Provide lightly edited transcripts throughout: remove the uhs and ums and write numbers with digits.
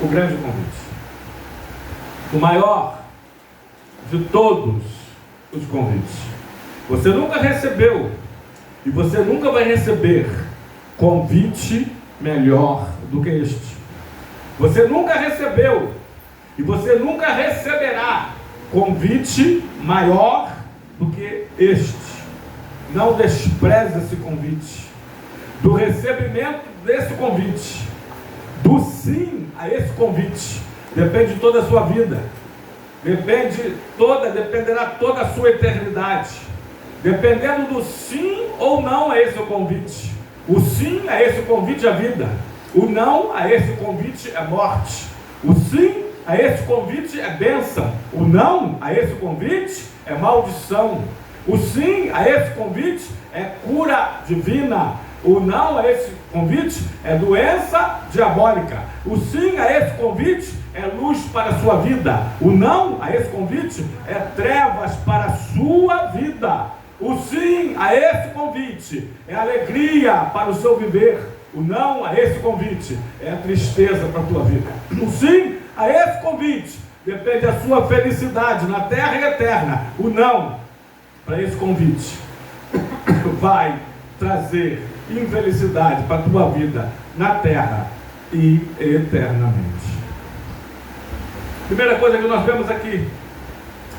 o grande convite. O maior de todos os convites. Você nunca recebeu e você nunca vai receber convite melhor do que este. Você nunca recebeu e você nunca receberá convite maior do que este. Não despreze esse convite. Do recebimento desse convite, do sim a esse convite, depende toda a sua vida. Dependerá toda a sua eternidade. Dependendo do sim ou não a esse convite. O sim a esse convite é vida. O não a esse convite é morte. O sim a esse convite é bênção. O não a esse convite é maldição. O sim a esse convite é cura divina. O não a esse convite é doença diabólica. O sim a esse convite é luz para a sua vida. O não a esse convite é trevas para a sua vida. O sim a esse convite é alegria para o seu viver. O não a esse convite é tristeza para a tua vida. O sim a esse convite depende da sua felicidade na terra e eterna. O não para esse convite vai trazer infelicidade para a tua vida na terra e eternamente. Primeira coisa que nós vemos aqui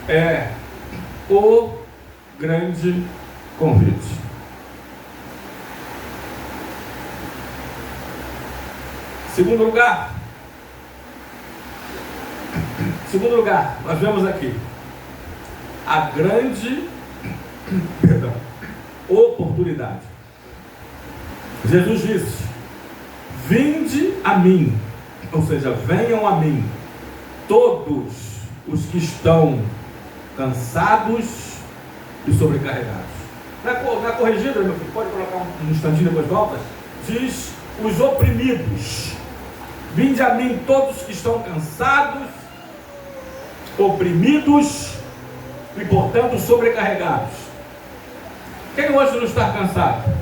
é o grande convite. Segundo lugar, nós vemos aqui a grande oportunidade. Jesus disse: vinde a mim, ou seja, venham a mim, todos os que estão cansados e sobrecarregados. Na corrigida, meu filho, pode colocar um instantinho depois volta? Diz: os oprimidos. Vinde a mim todos que estão cansados, oprimidos e, portanto, sobrecarregados. Quem hoje não está cansado?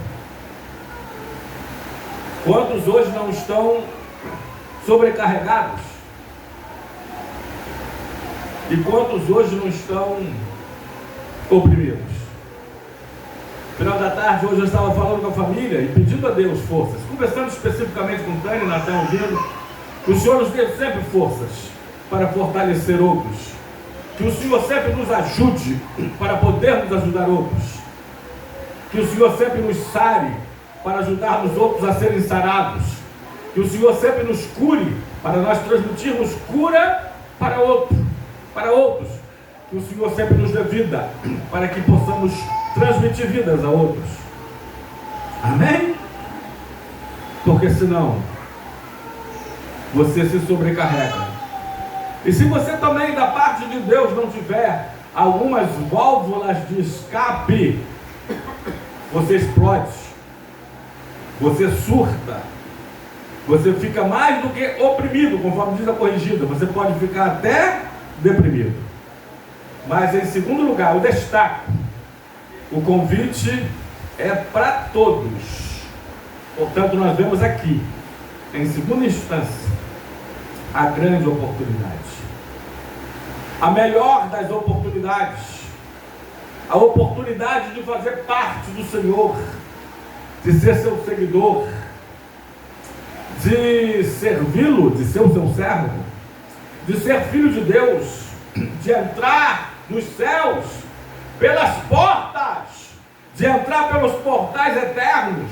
Quantos hoje não estão sobrecarregados? E quantos hoje não estão oprimidos? Final da tarde, hoje eu estava falando com a família e pedindo a Deus forças, conversando especificamente com Tânia e Natan, ouvindo. Que o Senhor nos dê sempre forças para fortalecer outros. Que o Senhor sempre nos ajude para podermos ajudar outros. Que o Senhor sempre nos sare para ajudar os outros a serem sarados. Que o Senhor sempre nos cure para nós transmitirmos cura para outros. Que o Senhor sempre nos dê vida para que possamos transmitir vidas a outros. Amém? Porque senão você se sobrecarrega. E se você também da parte de Deus não tiver algumas válvulas de escape, você explode, você surta, você fica mais do que oprimido, conforme diz a corrigida, você pode ficar até deprimido. Mas em segundo lugar, eu destaco: o convite é para todos. Portanto, nós vemos aqui, em segunda instância, a grande oportunidade. A melhor das oportunidades. A oportunidade de fazer parte do Senhor, de ser seu seguidor, de servi-lo, de ser o seu servo, de ser filho de Deus, de entrar nos céus pelas portas, de entrar pelos portais eternos,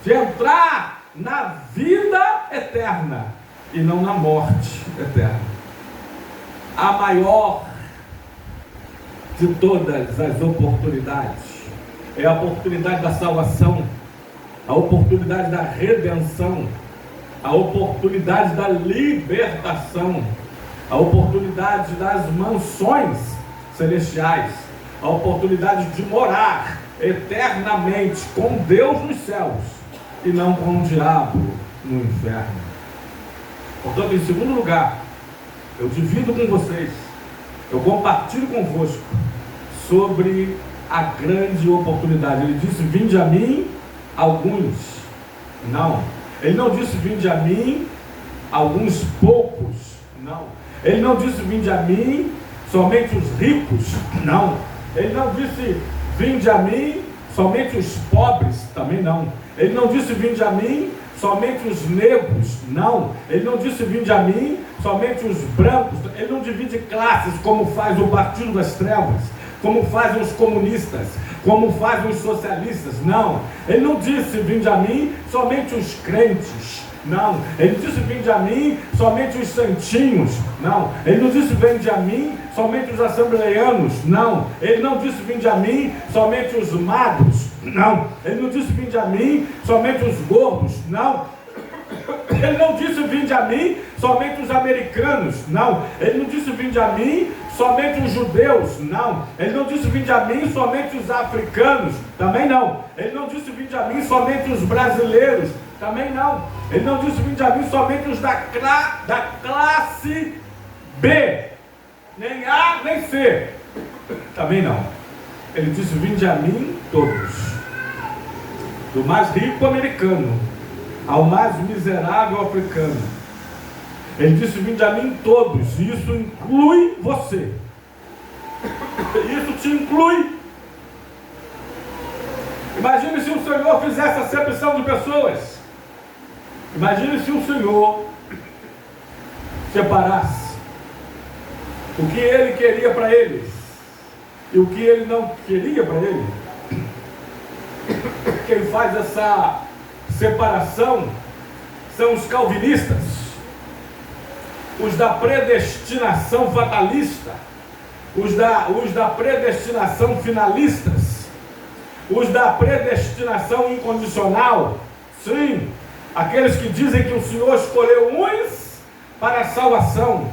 de entrar na vida eterna e não na morte eterna. A maior de todas as oportunidades é a oportunidade da salvação, a oportunidade da redenção, a oportunidade da libertação, a oportunidade das mansões celestiais, a oportunidade de morar eternamente com Deus nos céus e não com o diabo no inferno. Portanto, em segundo lugar, eu divido com vocês, eu compartilho convosco sobre a grande oportunidade. Ele disse: vinde a mim alguns. Não, ele não disse: vinde a mim alguns poucos, não. Ele não disse: vinde a mim, somente os ricos, não. Ele não disse: vinde a mim, somente os pobres, também não. Ele não disse: vinde a mim, somente os negros, não. Ele não disse: vinde a mim, somente os brancos. Ele não divide classes como faz o Partido das Trevas, como fazem os comunistas, como fazem os socialistas, não. Ele não disse: vinde a mim, somente os crentes, não. Ele disse: vinde a mim, somente os santinhos, não. Ele não disse: vinde a mim, somente os assembleianos, não. Ele não disse: vinde a mim, somente os magros, não. Ele não disse: vinde a mim, somente os gordos, não. Ele não disse: vinde a mim, somente os americanos, não. Ele não disse: vinde a mim, somente os judeus, não. Ele não disse: vinde a mim, somente os africanos, também não. Ele não disse: vinde a mim, somente os brasileiros, também não. Ele não disse: vinde a mim, somente os da classe B, nem A, nem C, também não. Ele disse: vinde a mim todos, do mais rico americano ao mais miserável africano. Ele disse: vinde a mim todos, e isso inclui você. Isso te inclui. Imagine se o Senhor fizesse acepção de pessoas. Imagine se o Senhor separasse o que Ele queria para eles e o que Ele não queria para ele. Quem faz essa separação são os calvinistas, os da predestinação fatalista, os da predestinação finalistas, os da predestinação incondicional. Sim, aqueles que dizem que o Senhor escolheu uns para a salvação,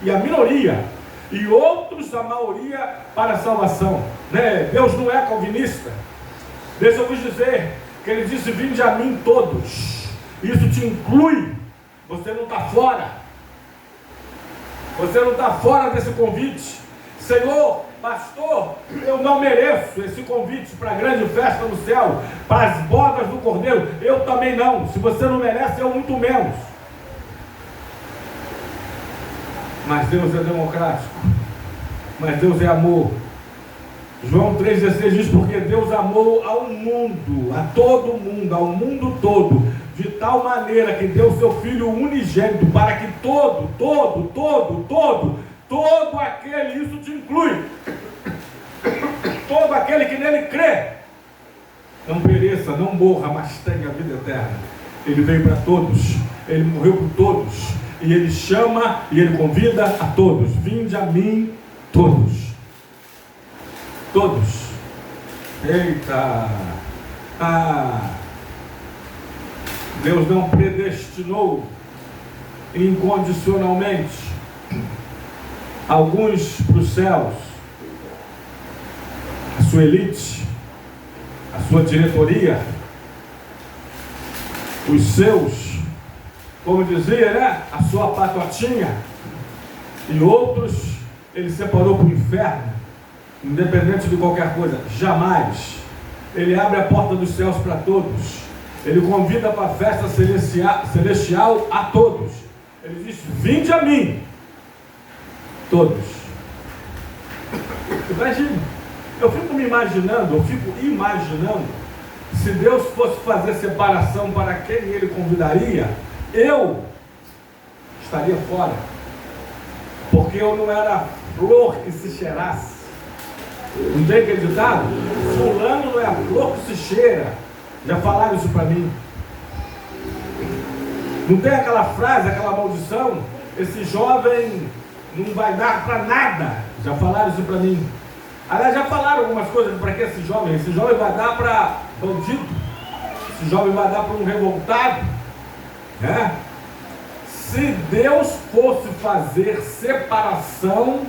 e a minoria, e outros, a maioria, para a salvação, né? Deus não é calvinista. Deixa eu vos dizer que Ele disse: vinde a mim todos. Isso te inclui. Você não está fora. Você não está fora desse convite. Senhor, pastor, eu não mereço esse convite para a grande festa no céu, para as bodas do Cordeiro. Eu também não. Se você não merece, eu muito menos. Mas Deus é democrático. Mas Deus é amor. João 3,16 diz: porque Deus amou ao mundo, a todo mundo, ao mundo todo, de tal maneira que deu seu Filho unigênito, para que todo aquele, isso te inclui, todo aquele que nele crê, não pereça, não morra, mas tenha a vida eterna. Ele veio para todos, Ele morreu por todos, e Ele chama e Ele convida a todos: vinde a mim todos. Todos. Eita! Deus não predestinou incondicionalmente alguns para os céus, a sua elite, a sua diretoria, os seus, como dizia, né? A sua patotinha, e outros Ele separou para o inferno. Independente de qualquer coisa, jamais. Ele abre a porta dos céus para todos. Ele convida para a festa celestial a todos. Ele diz: vinde a mim todos. Imagina, eu fico imaginando, se Deus fosse fazer separação para quem Ele convidaria, eu estaria fora, porque eu não era flor que se cheirasse. Não tem aquele ditado? Fulano não é a flor que se cheira. Já falaram isso para mim. Não tem aquela frase, aquela maldição: esse jovem não vai dar para nada. Já falaram isso para mim. Aliás, já falaram algumas coisas para que esse jovem vai dar para bandido, esse jovem vai dar para um revoltado, né? Se Deus fosse fazer separação,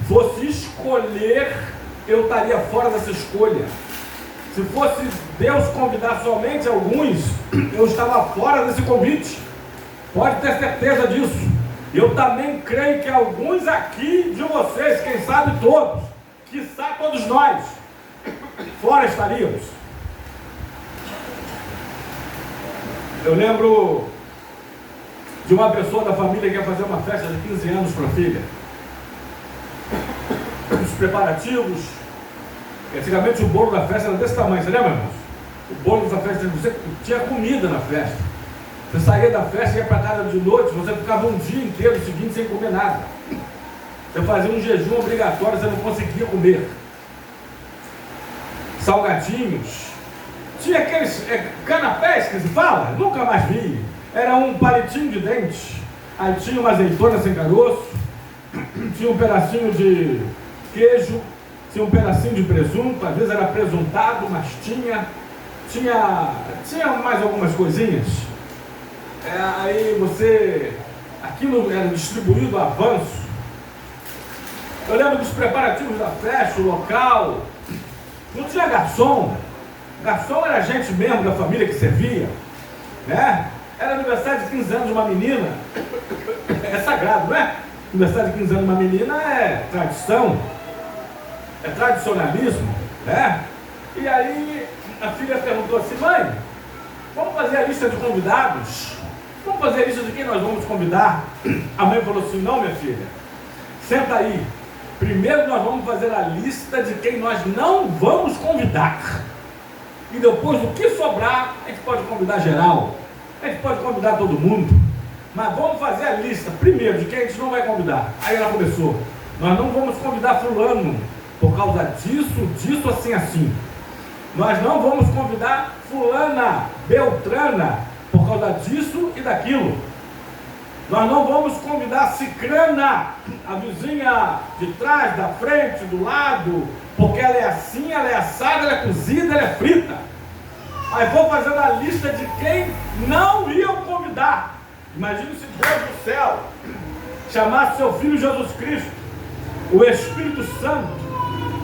fosse escolher, eu estaria fora dessa escolha. Se fosse Deus convidar somente alguns, eu estava fora desse convite. Pode ter certeza disso. Eu também creio que alguns aqui de vocês, quem sabe todos, quiçá todos nós, fora estaríamos. Eu lembro de uma pessoa da família que ia fazer uma festa de 15 anos para a filha. Os preparativos, antigamente o bolo da festa era desse tamanho, você lembra, irmãos? O bolo da festa, você tinha comida na festa. Você saía da festa, ia para casa de noite, você ficava um dia inteiro seguinte sem comer nada. Você fazia um jejum obrigatório, você não conseguia comer. Salgadinhos. Tinha aqueles canapés que se fala, nunca mais vi. Era um palitinho de dente. Aí tinha uma azeitona sem caroço, tinha um pedacinho de queijo, tinha um pedacinho de presunto, às vezes era presuntado, mas tinha mais algumas coisinhas. Aí aquilo era distribuído a avanço. Eu lembro dos preparativos da festa, o local. Não tinha garçom. Garçom era gente mesmo da família que servia, né? Era aniversário de 15 anos de uma menina. É sagrado, não é? Aniversário de 15 anos de uma menina é tradição, é tradicionalismo, né? E aí a filha perguntou assim: mãe, vamos fazer a lista de convidados? Vamos fazer a lista de quem nós vamos convidar? A mãe falou assim: não, minha filha, senta aí. Primeiro nós vamos fazer a lista de quem nós não vamos convidar. E depois, do que sobrar, a gente pode convidar geral. A gente pode convidar todo mundo. Mas vamos fazer a lista, primeiro, de quem a gente não vai convidar. Aí ela começou: nós não vamos convidar fulano, por causa disso, assim, assim. Nós não vamos convidar fulana, beltrana, por causa disso e daquilo. Nós não vamos convidar cicrana, a vizinha de trás, da frente, do lado, porque ela é assim, ela é assada, ela é cozida, ela é frita. Aí vou fazendo a lista de quem não iam convidar. Imagine se Deus do céu chamasse seu Filho Jesus Cristo, o Espírito Santo,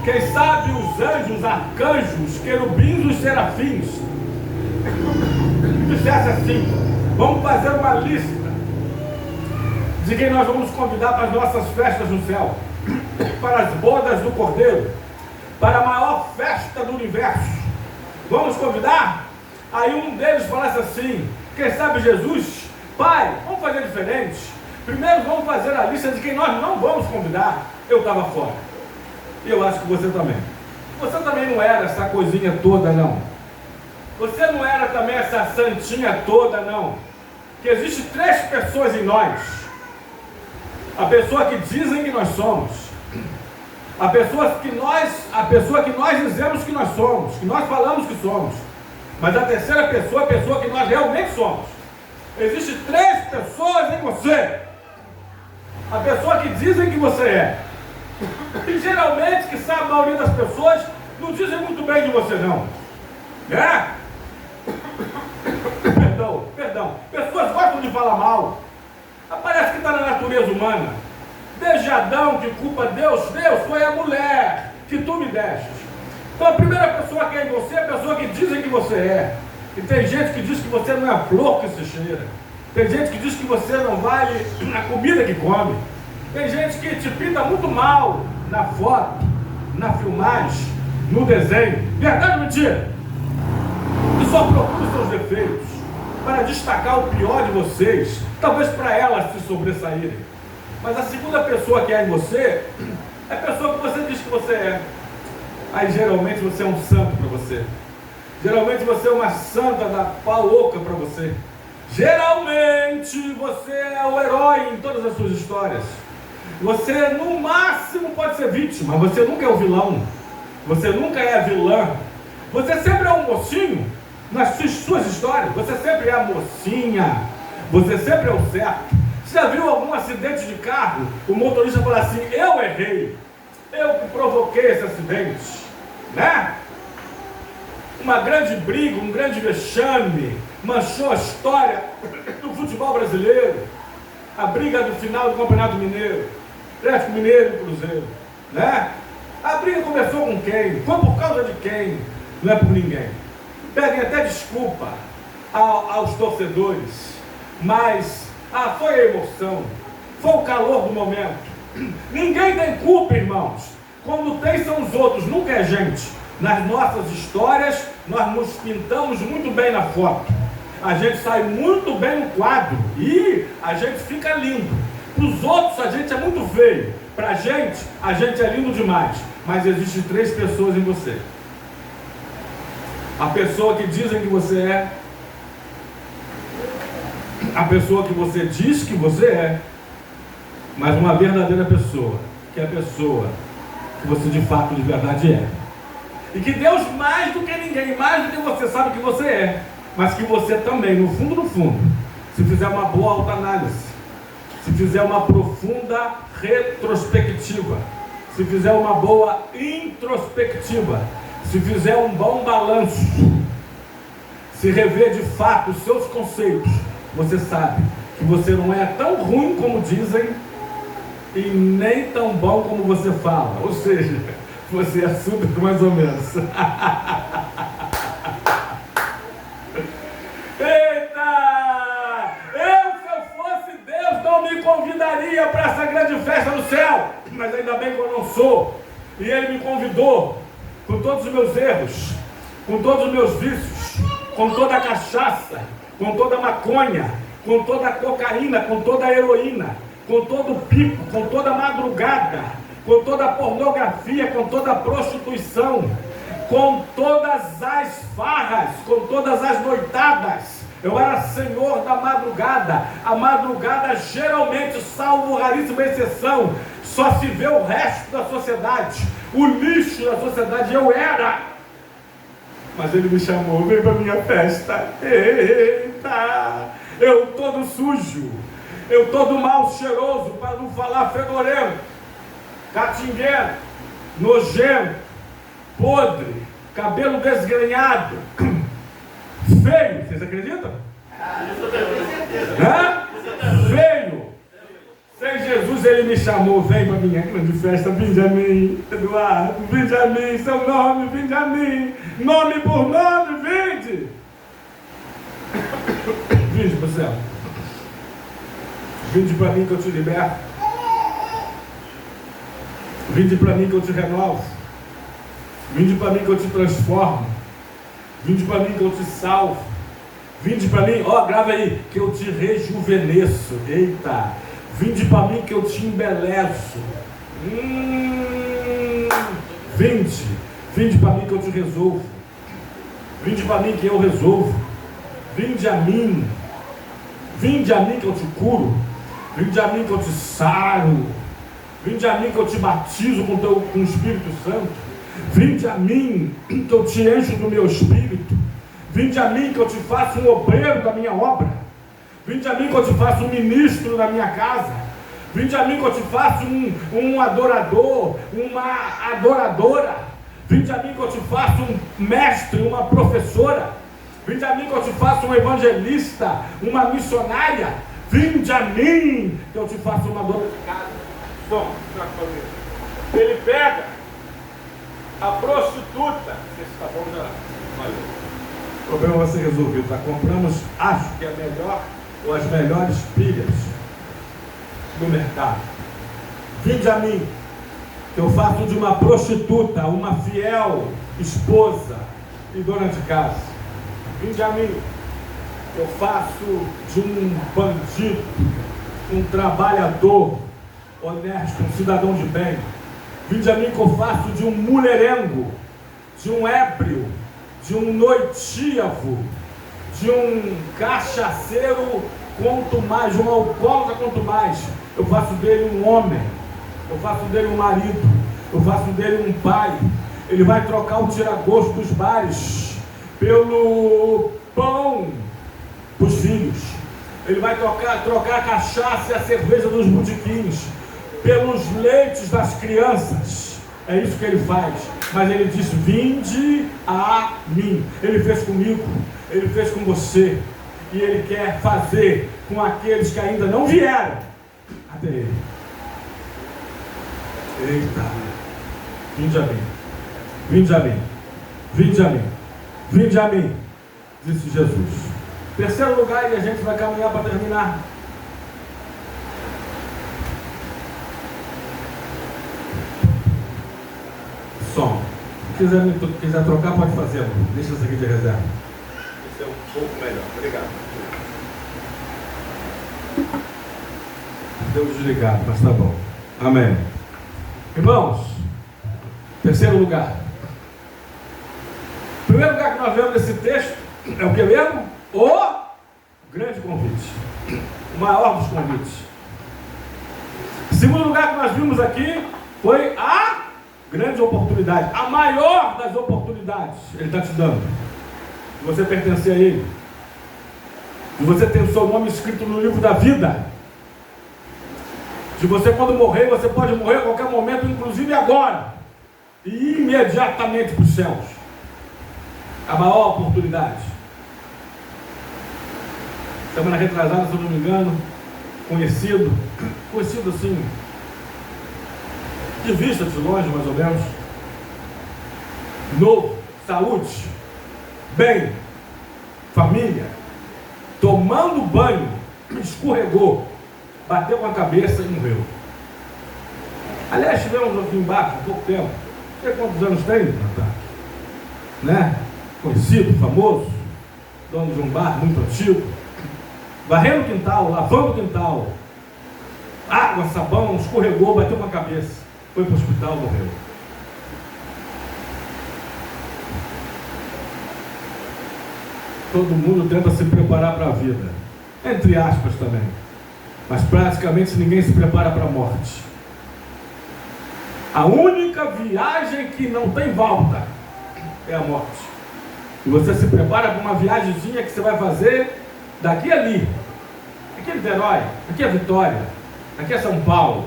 quem sabe os anjos, os arcanjos, os querubins, os serafins, e dissesse assim: vamos fazer uma lista de quem nós vamos convidar para as nossas festas no céu, para as bodas do Cordeiro, para a maior festa do universo. Vamos convidar? Aí um deles falasse assim: quem sabe Jesus, pai, vamos fazer diferente. Primeiro vamos fazer a lista de quem nós não vamos convidar. Eu estava fora. E eu acho que você também. Você também não era essa coisinha toda, não. Você não era também essa santinha toda, não. Que existe 3 pessoas em nós. A pessoa que dizem que nós somos, a pessoa que nós dizemos que nós somos, que nós falamos que somos, mas a terceira pessoa é a pessoa que nós realmente somos. Existem 3 pessoas em você. A pessoa que dizem que você é, e geralmente, que sabe, a maioria das pessoas não dizem muito bem de você, não, né? Perdão, pessoas gostam de falar mal. Parece que está na natureza humana. Desde Adão, que culpa Deus, foi a mulher que tu me deste. Então a primeira pessoa que é em você é a pessoa que dizem que você é. E tem gente que diz que você não é a flor que se cheira. Tem gente que diz que você não vale a comida que come. Tem gente que te pinta muito mal na foto, na filmagem, no desenho. Verdade ou mentira? E só procura os seus defeitos para destacar o pior de vocês, talvez para elas se sobressaírem. Mas a segunda pessoa que é em você é a pessoa que você diz que você é. Aí geralmente você é um santo para você. Geralmente você é uma santa da pau oca para você. Geralmente você é o herói em todas as suas histórias. Você no máximo pode ser vítima, você nunca é o vilão. Você nunca é a vilã. Você sempre é um mocinho nas suas histórias. Você sempre é a mocinha. Você sempre é o certo. Você já viu algum acidente de carro? O motorista fala assim: eu errei. Eu que provoquei esse acidente, né? Uma grande briga, um grande vexame, manchou a história do futebol brasileiro. A briga do final do Campeonato Mineiro, Atlético Mineiro e Cruzeiro, né? A briga começou com quem? Foi por causa de quem? Não é por ninguém. Pedem até desculpa aos torcedores, mas foi a emoção, foi o calor do momento. Ninguém tem culpa, irmãos. Quando tem são os outros, nunca é a gente. Nas nossas histórias, nós nos pintamos muito bem na foto. a gente sai muito bem no quadro e a gente fica lindo. Para os outros, a gente é muito feio. Para a gente é lindo demais. Mas existem 3 pessoas em você. A pessoa que dizem que você é, a pessoa que você diz que você é, mas uma verdadeira pessoa, que é a pessoa que você de fato, de verdade é. E que Deus, mais do que ninguém, mais do que você, sabe que você é, mas que você também, no fundo, se fizer uma boa autoanálise, se fizer uma profunda retrospectiva, se fizer uma boa introspectiva, se fizer um bom balanço, se rever de fato os seus conceitos, você sabe que você não é tão ruim como dizem e nem tão bom como você fala. Ou seja, você é super mais ou menos. Eita! Se eu fosse Deus, não me convidaria para essa grande festa no céu. Mas ainda bem que eu não sou. E Ele me convidou com todos os meus erros, com todos os meus vícios, com toda a cachaça, com toda a maconha, com toda a cocaína, com toda a heroína, com todo o pipo, com toda a madrugada, com toda a pornografia, com toda a prostituição, com todas as farras, com todas as noitadas. Eu era senhor da madrugada. A madrugada geralmente, salvo raríssima exceção, só se vê o resto da sociedade, o lixo da sociedade. Eu era. Mas Ele me chamou, vem para minha festa. Eita! Eu todo sujo, eu todo mal cheiroso, para não falar fedorento, catinguento, nojento, podre, cabelo desgrenhado, feio. Vocês acreditam? Feio. Sem Jesus Ele me chamou, vem para minha grande festa, vinde a mim, Eduardo, vinde a mim, seu nome, vinde a mim, nome por nome, vinde. Vinde para o céu. Vinde para mim que eu te liberto. Vinde para mim que eu te renovo. Vinde para mim que eu te transformo. Vinde para mim que eu te salvo. Vinde para mim, grava aí, que eu te rejuvenesço. Eita! Vinde para mim que eu te embeleço. Vinde para mim que eu te resolvo. Vinde para mim que eu resolvo. Vinde a mim que eu te curo. Vinde a mim que eu te saro. Vinde a mim que eu te batizo com o Espírito Santo. Vinde a mim que eu te encho do meu Espírito. Vinde a mim que eu te faço um obreiro da minha obra. Vinde a mim que eu te faço um ministro da minha casa. Vinde a mim que eu te faço um adorador, uma adoradora. Vinde a mim que eu te faço um mestre, uma professora. Vinde a mim que eu te faço um evangelista, uma missionária. Vinde a mim que eu te faço uma dona de casa. Ele pega a prostituta. Se está bom já. O problema vai ser resolvido. Já compramos, acho que é a melhor ou as melhores pilhas do mercado. Vinde a mim que eu faço de uma prostituta uma fiel esposa e dona de casa. Vinde a mim que eu faço de um bandido um trabalhador honesto, um cidadão de bem. Vinde a mim que eu faço de um mulherengo, de um ébrio, de um noitíavo, de um cachaceiro, quanto mais, de um alcoólatra, quanto mais. Eu faço dele um homem, eu faço dele um marido, eu faço dele um pai. Ele vai trocar o tira-gosto dos bares pelo pão para os filhos. Ele vai trocar a cachaça e a cerveja dos botequins pelos leites das crianças. É isso que ele faz. Mas ele diz: vinde a mim. Ele fez comigo, ele fez com você, e ele quer fazer com aqueles que ainda não vieram até ele. Eita! Vinde a mim, vinde a mim, vinde a mim, vinde a mim, disse Jesus. Terceiro lugar, e a gente vai caminhar para terminar. Som. Se quiser trocar, pode fazer, amor. Deixa isso aqui de reserva. Esse é o Um pouco melhor, obrigado. Deu desligado, mas tá bom. Amém. Irmãos, terceiro lugar. Primeiro lugar que nós vemos nesse texto é o que mesmo? O grande convite. O maior dos convites. Segundo lugar que nós vimos aqui foi a grande oportunidade. A maior das oportunidades Ele está te dando. De você pertencer a Ele. De você ter o seu nome escrito no livro da vida. De você, quando morrer, você pode morrer a qualquer momento, inclusive agora. E ir imediatamente para os céus. A maior oportunidade. Semana retrasada, se eu não me engano, conhecido assim, de vista, de longe, mais ou menos, novo, saúde, bem, família, tomando banho, escorregou, bateu com a cabeça e morreu. Aliás, tivemos aqui embaixo há pouco tempo, não sei quantos anos tem, Natália, né? Conhecido, famoso, dono de um bar muito antigo, varrendo o quintal, lavando o quintal, água, sabão, escorregou, bateu com a cabeça, foi para o hospital, morreu. Todo mundo tenta se preparar para a vida, entre aspas também, mas praticamente ninguém se prepara para a morte. A única viagem que não tem volta é a morte. E você se prepara para uma viagemzinha que você vai fazer daqui a ali. Aqui é Niterói, aqui é Vitória, aqui é São Paulo.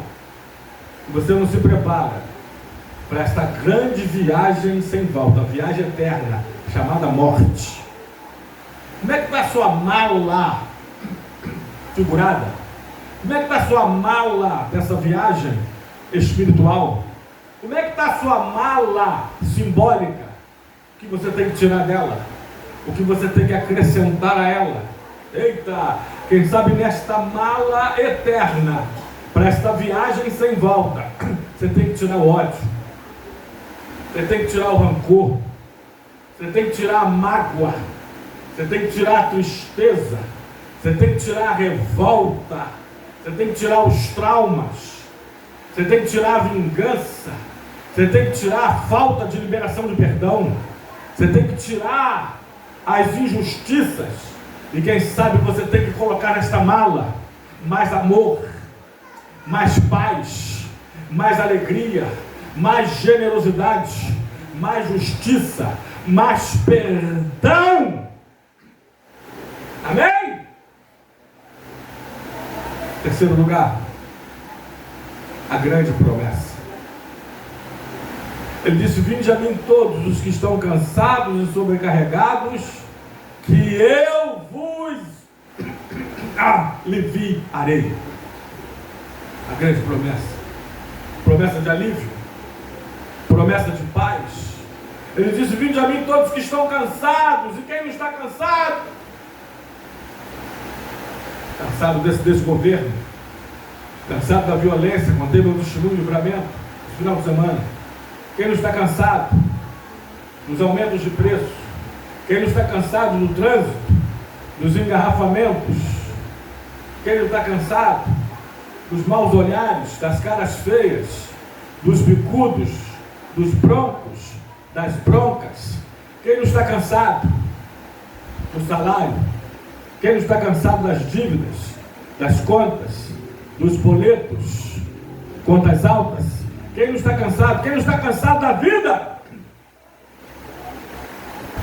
E você não se prepara para esta grande viagem sem volta, a viagem eterna, chamada morte. Como é que está a sua mala figurada? Como é que está a sua mala dessa viagem espiritual? Como é que está a sua mala simbólica? O que você tem que tirar dela? O que você tem que acrescentar a ela? Eita, quem sabe nesta mala eterna, para esta viagem sem volta, você tem que tirar o ódio, você tem que tirar o rancor, você tem que tirar a mágoa, você tem que tirar a tristeza, você tem que tirar a revolta, você tem que tirar os traumas, você tem que tirar a vingança, você tem que tirar a falta de liberação de perdão, você tem que tirar as injustiças. E quem sabe você tem que colocar nesta mala mais amor, mais paz, mais alegria, mais generosidade, mais justiça, mais perdão. Amém? Terceiro lugar, a grande promessa. Ele disse: vinde a mim todos os que estão cansados e sobrecarregados, que eu vos aliviarei. A grande promessa. Promessa de alívio. Promessa de paz. Ele disse: vinde a mim todos que estão cansados. E quem não está cansado? Cansado desse governo. Cansado da violência. Contei meu testemunho de livramento no final de semana. Quem não está cansado dos aumentos de preço? Quem não está cansado do trânsito, dos engarrafamentos? Quem não está cansado dos maus olhares, das caras feias, dos bicudos, dos broncos, das broncas? Quem não está cansado do salário? Quem não está cansado das dívidas, das contas, dos boletos, contas altas? Quem não está cansado? Quem não está cansado da vida?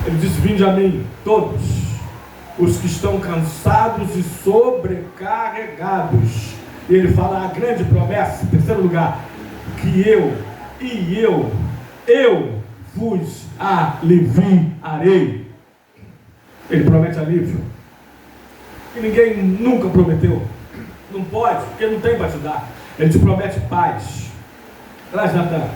Ele disse: vinde a mim, todos os que estão cansados e sobrecarregados. E ele fala a grande promessa, em terceiro lugar, que eu vos aliviarei. Ele promete alívio, que ninguém nunca prometeu. Não pode, porque não tem para te dar. Ele te promete paz. Traz, Natan.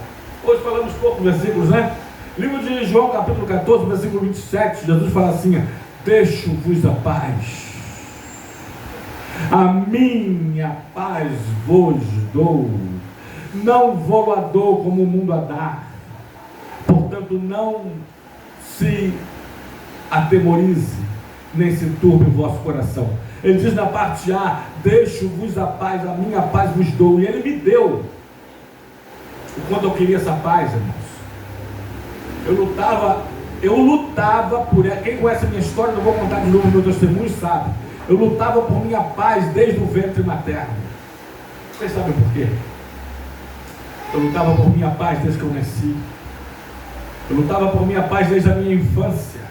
Hoje falamos poucos versículos, né? Livro de João, capítulo 14, versículo 27, Jesus fala assim: deixo-vos a paz, a minha paz vos dou, não vou a dou como o mundo a dá. Portanto, não se atemorize, nem se turbe o vosso coração. Ele diz na parte A: deixo-vos a paz, a minha paz vos dou. E ele me deu o quanto eu queria essa paz, irmãos. Eu lutava por ela. Quem conhece a minha história, não vou contar de novo, meu testemunho sabe. Eu lutava por minha paz desde o ventre materno. Vocês sabem por quê? Eu lutava por minha paz desde que eu nasci. Eu lutava por minha paz desde a minha infância.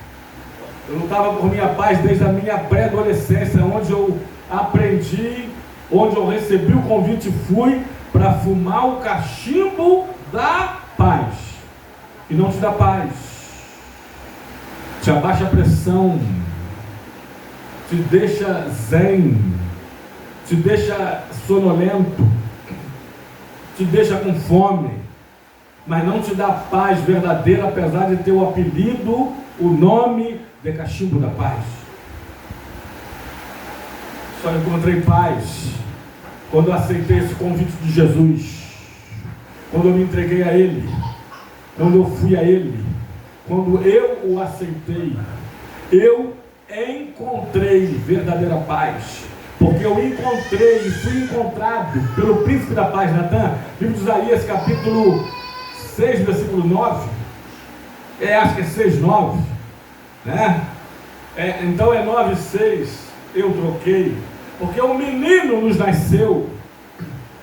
Eu lutava por minha paz desde a minha pré-adolescência, onde eu aprendi, onde eu recebi o convite e fui para fumar o cachimbo da paz. E não te dá paz. Te abaixa a pressão. Te deixa zen. Te deixa sonolento. Te deixa com fome. Mas não te dá paz verdadeira, apesar de ter o apelido, o nome de cachimbo da paz. Só encontrei paz quando eu aceitei esse convite de Jesus, quando eu me entreguei a Ele, quando eu fui a Ele, quando eu o aceitei. Eu encontrei verdadeira paz, porque eu encontrei e fui encontrado pelo príncipe da paz. Natan, livro de Isaías, capítulo 6, versículo 9, acho que é 6, 9, né? Então é 9, 6, eu troquei, porque um menino nos nasceu,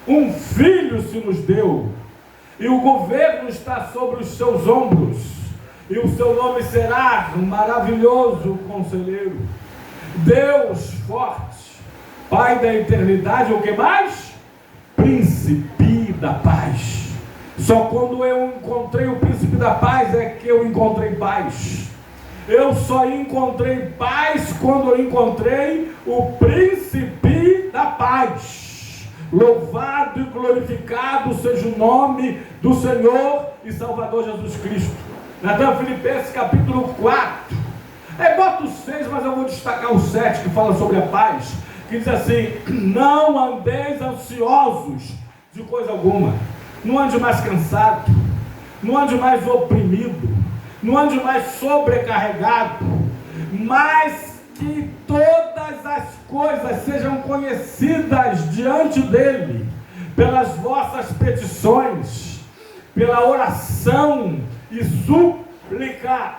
um filho se nos deu, e o governo está sobre os seus ombros, e o seu nome será maravilhoso conselheiro, Deus forte, Pai da eternidade, o que mais? Príncipe da paz. Só quando eu encontrei o príncipe da paz é que eu encontrei paz. Eu só encontrei paz quando eu encontrei o príncipe da paz. Louvado e glorificado seja o nome do Senhor e Salvador Jesus Cristo. Natan, Filipenses capítulo 4. Bota o 6, mas eu vou destacar o 7, que fala sobre a paz, que diz assim: não andeis ansiosos de coisa alguma. Não ande mais cansado, não ande mais oprimido, não ande mais sobrecarregado, mas que todas as coisas sejam conhecidas diante dele, pelas vossas petições, pela oração e súplica,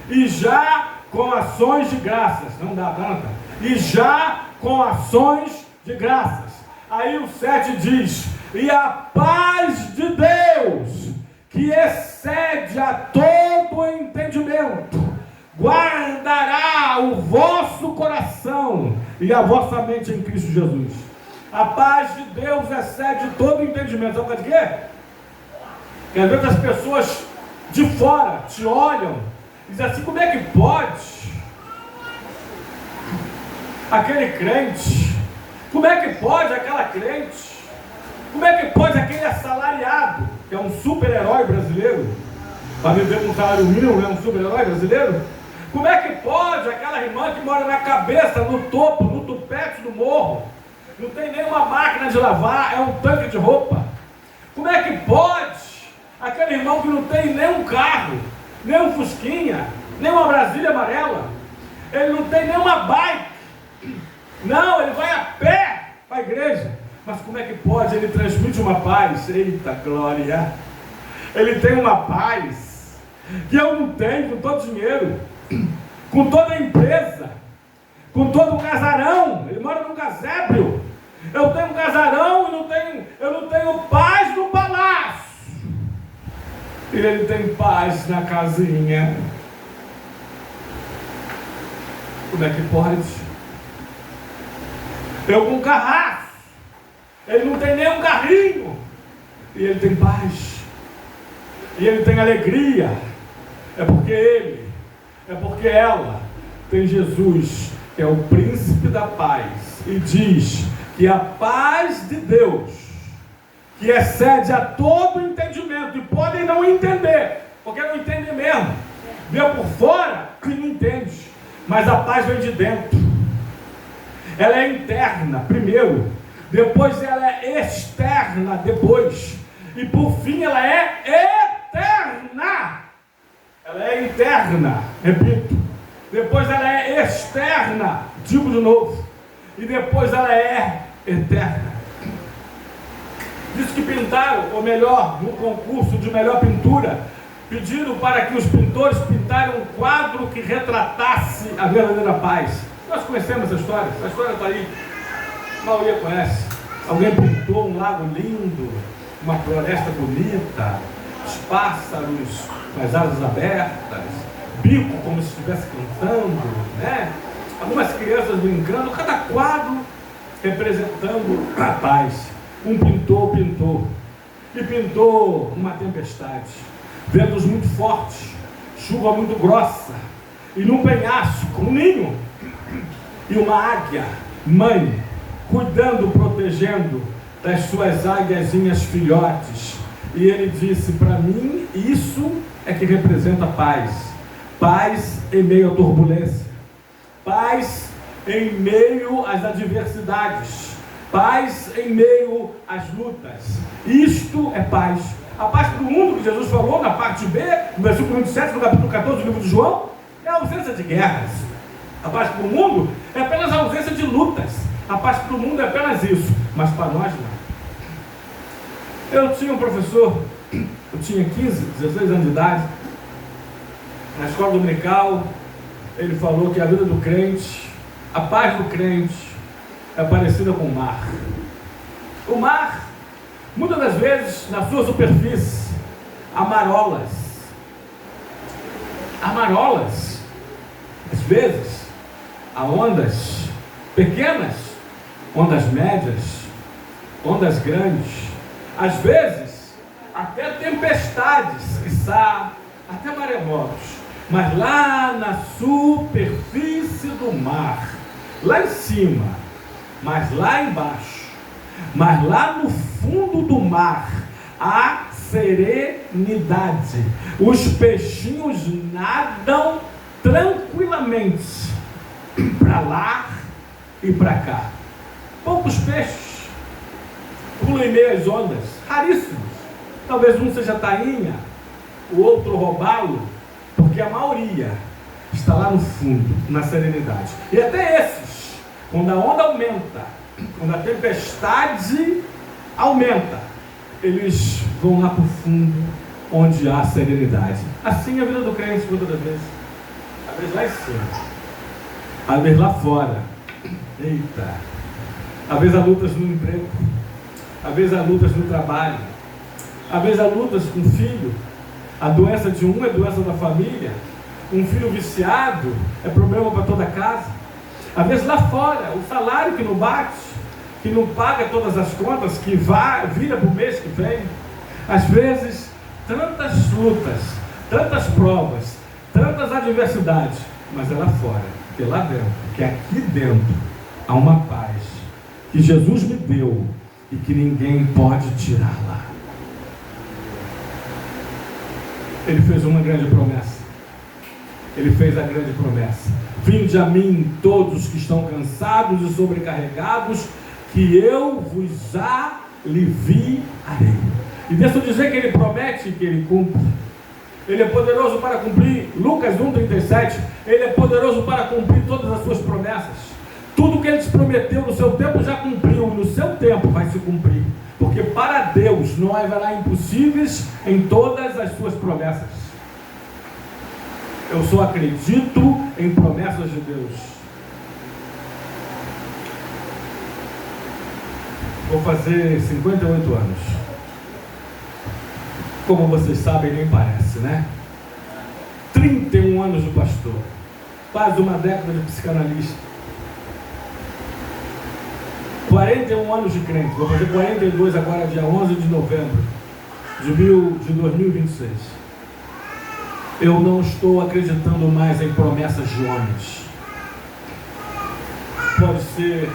e já com ações de graças. Não dá, canta. E já com ações de graças. Aí o 7 diz: e a paz de Deus, que excede a todo entendimento, guardará o vosso coração e a vossa mente em Cristo Jesus. A paz de Deus excede todo entendimento. Sabe por quê? Porque às vezes as pessoas de fora te olham e dizem assim: como é que pode aquele crente? Como é que pode aquela crente? Como é que pode aquele assalariado, que é um super-herói brasileiro, para viver com um salário mínimo, é um super-herói brasileiro? Como é que pode aquela irmã que mora na cabeça, no topo, no tupete do morro, não tem nenhuma máquina de lavar, é um tanque de roupa? Como é que pode aquele irmão que não tem nem um carro, nem um fusquinha, nem uma Brasília amarela, ele não tem nem uma bike, não, ele vai a pé para a igreja? Mas como é que pode? Ele transmite uma paz. Eita glória! Ele tem uma paz que eu não tenho, com todo dinheiro, com toda a empresa, com todo o casarão. Ele mora num casébrio. Eu tenho um casarão e eu não tenho paz no palácio. E ele tem paz na casinha. Como é que pode? Eu com um carrasco, ele não tem nem um carrinho, e ele tem paz, e ele tem alegria. É porque ela tem Jesus, que é o príncipe da paz, e diz que a paz de Deus, que excede a todo entendimento, e podem não entender, porque não entendem mesmo, vê por fora que não entende, mas a paz vem de dentro. Ela é interna primeiro, depois ela é externa depois, e por fim ela é eterna. Ela é interna, repito, depois ela é externa, digo de novo, e depois ela é eterna. Diz que pintaram, ou melhor, no concurso de melhor pintura, pediram para que os pintores pintaram um quadro que retratasse a verdadeira paz. Nós conhecemos essa história está aí, a maioria conhece. Alguém pintou um lago lindo, uma floresta bonita, os pássaros com as asas abertas, bico como se estivesse cantando, né? Algumas crianças brincando, cada quadro representando a paz. Um pintor pintou, e pintou uma tempestade, ventos muito fortes, chuva muito grossa, e num penhasco, um ninho, e uma águia, mãe, cuidando, protegendo das suas águiazinhas filhotes. E ele disse: para mim, isso é que representa paz. Paz em meio à turbulência, paz em meio às adversidades, paz em meio às lutas. Isto é paz. A paz para o mundo que Jesus falou na parte B, no versículo 27 do capítulo 14 do livro de João, é a ausência de guerras. A paz para o mundo é apenas a ausência de lutas. A paz para o mundo é apenas isso, mas para nós não. Eu tinha um professor, eu tinha 15, 16 anos de idade, na escola dominical. Ele falou que a vida do crente, a paz do crente, é parecida com o mar. O mar, muitas das vezes, na sua superfície, há marolas. Às vezes, há ondas pequenas, ondas médias, ondas grandes, às vezes, até tempestades, quiçá, até maremotos. Mas lá na superfície do mar, lá em cima, mas lá embaixo, mas lá no fundo do mar, há serenidade. Os peixinhos nadam tranquilamente para lá e para cá. Poucos peixes pulam em meio às ondas, raríssimos. Talvez um seja tainha, o outro robalo, porque a maioria está lá no fundo, na serenidade. E até esses, quando a onda aumenta, quando a tempestade aumenta, eles vão lá para o fundo, onde há serenidade. Assim é a vida do crente, muitas das vezes. Às vezes lá em cima, às vezes lá fora. Eita! Às vezes há lutas no emprego, às vezes há lutas no trabalho, às vezes há lutas com o filho. A doença de um é doença da família. Um filho viciado é problema para toda a casa. Às vezes lá fora, o salário que não bate, que não paga todas as contas, que vira para o mês que vem. Às vezes, tantas lutas, tantas provas, tantas adversidades, mas é lá fora, que é lá dentro, que aqui dentro há uma paz que Jesus me deu e que ninguém pode tirar lá. Ele fez uma grande promessa. Ele fez a grande promessa: vinde a mim todos que estão cansados e sobrecarregados, que eu vos aliviarei. E deixa eu dizer que ele promete que ele cumpre. Ele é poderoso para cumprir. Lucas 1,37. Ele é poderoso para cumprir todas as suas promessas. Tudo que ele te prometeu no seu tempo já cumpriu, e no seu tempo vai se cumprir. Porque para Deus não haverá impossíveis em todas as suas promessas. Eu só acredito em promessas de Deus. Vou fazer 58 anos. Como vocês sabem, nem parece, né? 31 anos de pastor. Quase uma década de psicanalista. 41 anos de crente. Vou fazer 42 agora, dia 11 de novembro de 2026. Eu não estou acreditando mais em promessas de homens. Pode ser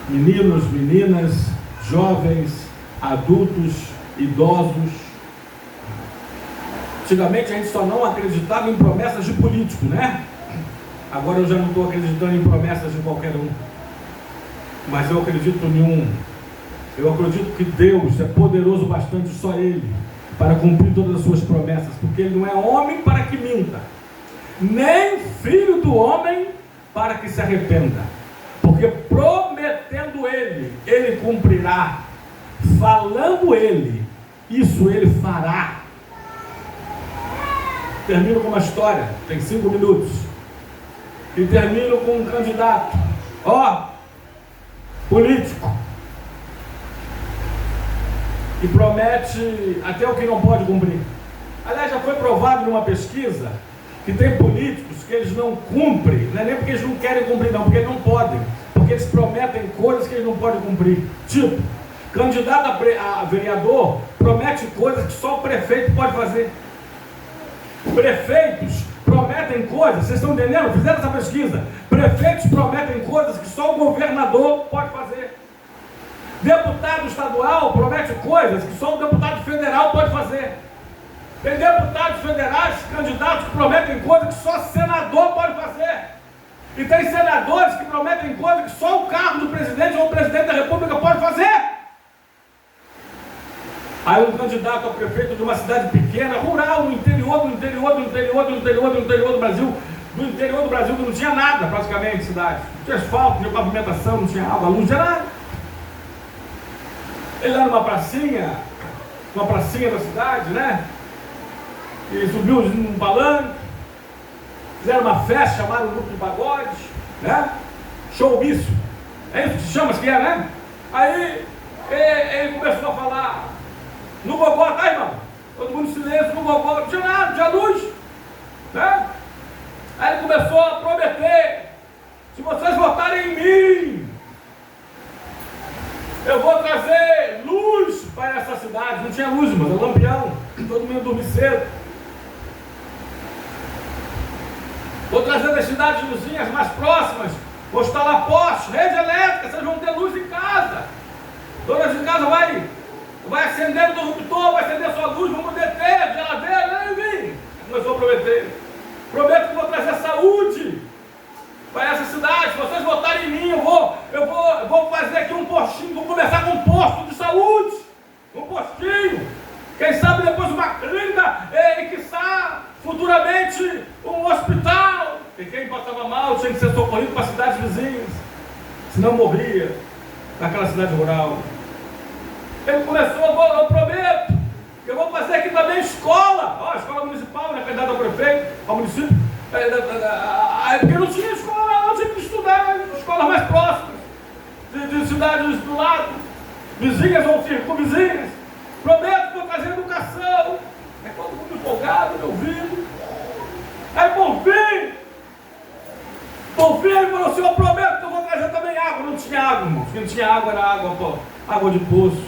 meninos, meninas, jovens, adultos, idosos. Antigamente a gente só não acreditava em promessas de político, né? Agora eu já não estou acreditando em promessas de qualquer um. Mas eu acredito em um. Eu acredito que Deus é poderoso bastante, só Ele, para cumprir todas as suas promessas, porque Ele não é homem para que minta, nem Filho do homem para que se arrependa. Porque prometendo ele cumprirá. Falando isso ele fará. Termino com uma história, tem 5 minutos. E termino com um candidato, político, que promete até o que não pode cumprir. Aliás, já foi provado numa pesquisa que tem políticos que eles não cumprem, não é nem porque eles não querem cumprir, não, porque eles não podem, porque eles prometem coisas que eles não podem cumprir. Tipo, candidato a vereador promete coisas que só o prefeito pode fazer. Prefeitos prometem coisas, vocês estão entendendo? Fizeram essa pesquisa. Prefeitos prometem coisas que só o governador pode fazer. Deputado estadual promete coisas que só o deputado federal pode fazer. Tem deputados federais, candidatos que prometem coisas que só senador pode fazer. E tem senadores que prometem coisas que só o cargo do presidente ou o presidente da república pode fazer. Aí um candidato a prefeito de uma cidade pequena, rural, no interior do Brasil, que não tinha nada praticamente, cidade. Não tinha asfalto, não tinha pavimentação, não tinha água, não tinha nada. Ele era numa pracinha da cidade, né? E subiu num palanque, fizeram uma festa, chamaram um grupo de pagode, né? Showmício. É isso que se chama, que é, né? Aí ele começou a falar. No gogó, tá, irmão? Todo mundo em silêncio, no gogó, não tinha nada, não tinha luz, né? Aí ele começou a prometer: se vocês votarem em mim, eu vou trazer luz para essa cidade. Não tinha luz, mas é lampião, todo mundo dormia cedo. Vou trazer das cidades vizinhas mais próximas, vou instalar postes, rede elétrica, vocês vão ter luz em casa. Dona de casa vai acender o interruptor, vai acender sua luz, vamos poder ter geladeira, enfim. Começou a prometer. Prometo que vou trazer saúde para essa cidade. Se vocês votarem em mim, eu vou fazer aqui um postinho, vou começar com um posto de saúde. Um postinho. Quem sabe depois uma clínica e quiçá futuramente um hospital. E quem passava mal tinha que ser socorrido para cidades vizinhas. Senão morria naquela cidade rural. Ele começou, eu prometo, que eu vou fazer aqui também escola, escola municipal, né, candidato ao prefeito, ao município, porque não tinha escola, não tinha que estudar, escolas mais próximas, de cidades do lado, vizinhas ou circunvizinhas. Prometo que vou trazer educação. É todo mundo empolgado, me ouvindo. Aí por fim ele falou assim: eu prometo que eu vou trazer também água. Não tinha água, irmão. Quem tinha água era água de poço.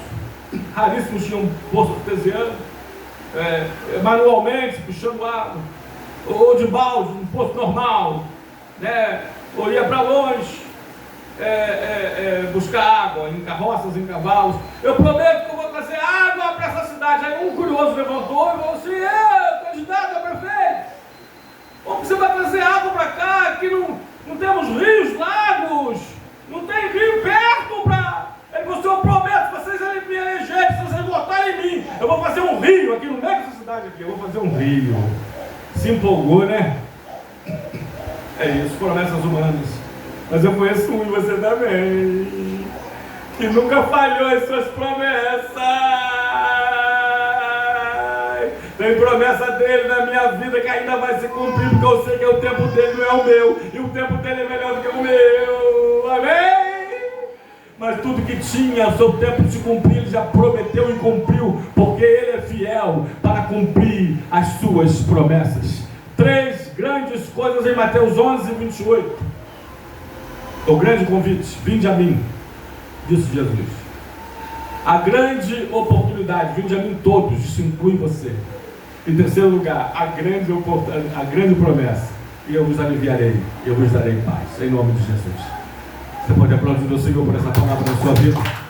Raríssimos tinham um poço artesiano, manualmente, puxando água, ou de balde, um poço normal, né? Ou ia para longe buscar água, em carroças, em cavalos. Eu prometo que eu vou trazer água para essa cidade. Aí um curioso levantou e falou assim: candidato a prefeito, como você vai trazer água para cá? Aqui não temos rios, lagos, não tem rio perto para... Ele falou assim: eu prometo, se vocês me elegerem, se vocês votarem em mim, eu vou fazer um rio aqui no meio dessa cidade aqui, eu vou fazer um rio. Se empolgou, né? É isso, promessas humanas. Mas eu conheço um, e você também, que nunca falhou em suas promessas. Tem promessa dele na minha vida que ainda vai se cumprir, porque eu sei que o tempo dele não é o meu, e o tempo dele é melhor do que o meu. Amém? Mas tudo que tinha o seu tempo de cumprir, ele já prometeu e cumpriu, porque ele é fiel para cumprir as suas promessas. 3 grandes coisas em Mateus 11, 28. O grande convite: vinde a mim, disse Jesus. A grande oportunidade: vinde a mim todos, isso inclui você. Em terceiro lugar, a grande promessa: e eu vos aliviarei, eu vos darei paz, em nome de Jesus. Você pode aplaudir o Senhor por essa palavra na sua vida?